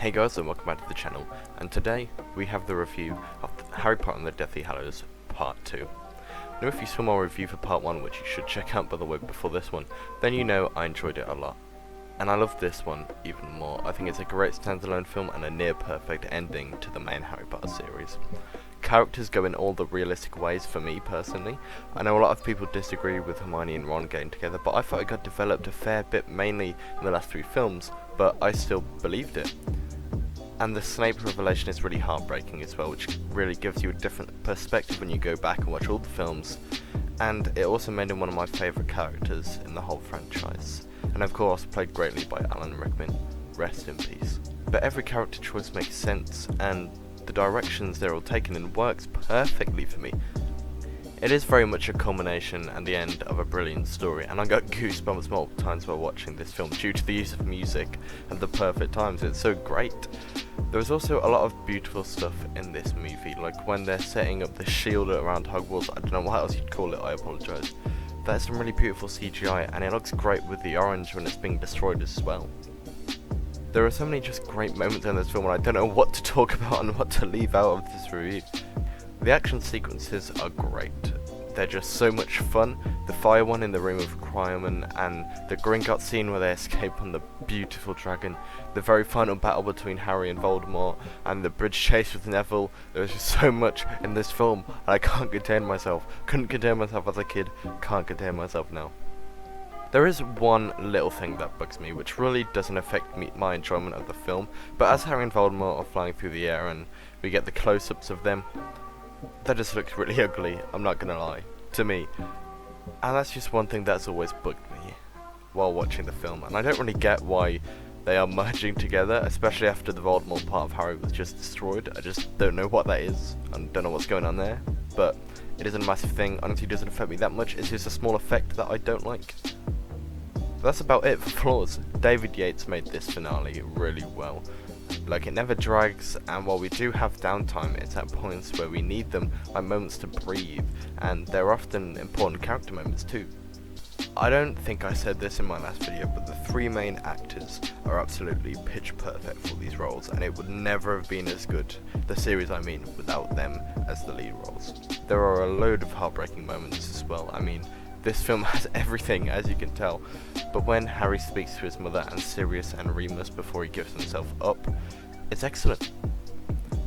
Hey guys, and welcome back to the channel, and today we have the review of Harry Potter and the Deathly Hallows Part 2. Now if you saw my review for Part 1, which you should check out by the way before this one, then you know I enjoyed it a lot. And I love this one even more. I think it's a great standalone film and a near perfect ending to the main Harry Potter series. Characters go in all the realistic ways for me personally. I know a lot of people disagree with Hermione and Ron getting together, but I thought it got developed a fair bit mainly in the last 3 films, but I still believed it. And the Snape revelation is really heartbreaking as well, which really gives you a different perspective when you go back and watch all the films. And it also made him one of my favourite characters in the whole franchise. And of course, played greatly by Alan Rickman. Rest in peace. But every character choice makes sense, and the directions they're all taken in works perfectly for me. It is very much a culmination and the end of a brilliant story, and I got goosebumps multiple times while watching this film due to the use of music and the perfect times. It's so great. There was also a lot of beautiful stuff in this movie, like when they're setting up the shield around Hogwarts. I don't know what else you'd call it, I apologise. That's some really beautiful CGI, and it looks great with the orange when it's being destroyed as well. There are so many just great moments in this film, and I don't know what to talk about and what to leave out of this review. The action sequences are great. They're just so much fun. The fire one in the room of Cryoman, and the Gringotts scene where they escape on the beautiful dragon, the very final battle between Harry and Voldemort, and the bridge chase with Neville. There's just so much in this film, and I can't contain myself. Couldn't contain myself as a kid, can't contain myself now. There is one little thing that bugs me, which really doesn't affect my enjoyment of the film, but as Harry and Voldemort are flying through the air and we get the close-ups of them, that just looks really ugly, I'm not gonna lie, to me. And that's just one thing that's always bugged me while watching the film, and I don't really get why they are merging together, especially after the Voldemort part of Harry was just destroyed. I just don't know what that is, and don't know what's going on there, but it isn't a massive thing. Honestly, it doesn't affect me that much. It's just a small effect that I don't like. That's about it for flaws. David Yates made this finale really well. Like, it never drags, and while we do have downtime, it's at points where we need them, like moments to breathe, and they're often important character moments too. I don't think I said this in my last video, but the 3 main actors are absolutely pitch perfect for these roles, and it would never have been as good, the series I mean, without them as the lead roles. There are a load of heartbreaking moments as well. I mean, this film has everything, as you can tell, but when Harry speaks to his mother and Sirius and Remus before he gives himself up, it's excellent.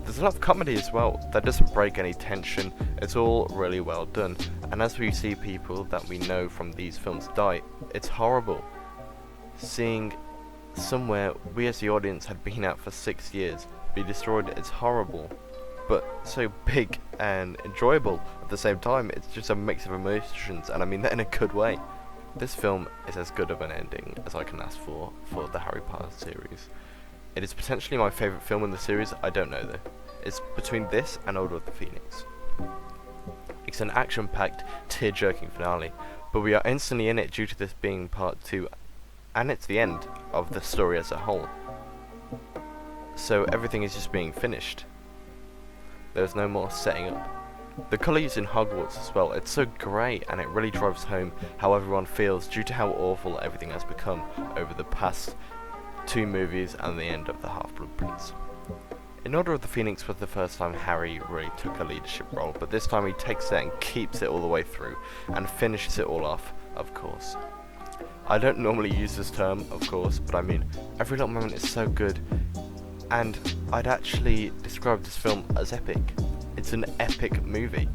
There's a lot of comedy as well that doesn't break any tension. It's all really well done, and as we see people that we know from these films die, it's horrible. Seeing somewhere we as the audience had been at for 6 years be destroyed, it's horrible, but so big and enjoyable at the same time. It's just a mix of emotions, and I mean that in a good way. This film is as good of an ending as I can ask for the Harry Potter series. It is potentially my favourite film in the series, I don't know though. It's between this and Order of the Phoenix. It's an action-packed, tear-jerking finale, but we are instantly in it due to this being part 2, and it's the end of the story as a whole. So everything is just being finished. There's no more setting up. The colour used in Hogwarts as well, it's so great, and it really drives home how everyone feels due to how awful everything has become over the past 2 movies and the end of the Half-Blood Prince. In Order of the Phoenix was the first time Harry really took a leadership role, but this time he takes it and keeps it all the way through, and finishes it all off, of course. I don't normally use this term, of course, but I mean, every little moment is so good, and I'd actually describe this film as epic. It's an epic movie.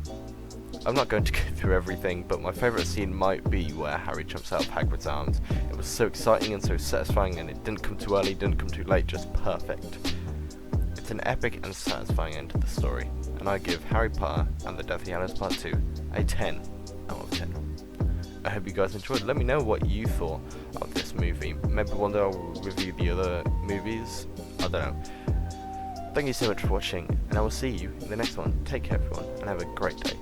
I'm not going to go through everything, but my favourite scene might be where Harry jumps out of Hagrid's arms. It was so exciting and so satisfying, and it didn't come too early, didn't come too late, just perfect. It's an epic and satisfying end to the story, and I give Harry Potter and the Deathly Hallows Part 2 a 10 out of 10. I hope you guys enjoyed. Let me know what you thought of this movie. Maybe one day I'll review the other movies. I don't know. Thank you so much for watching, and I will see you in the next one. Take care everyone, and have a great day.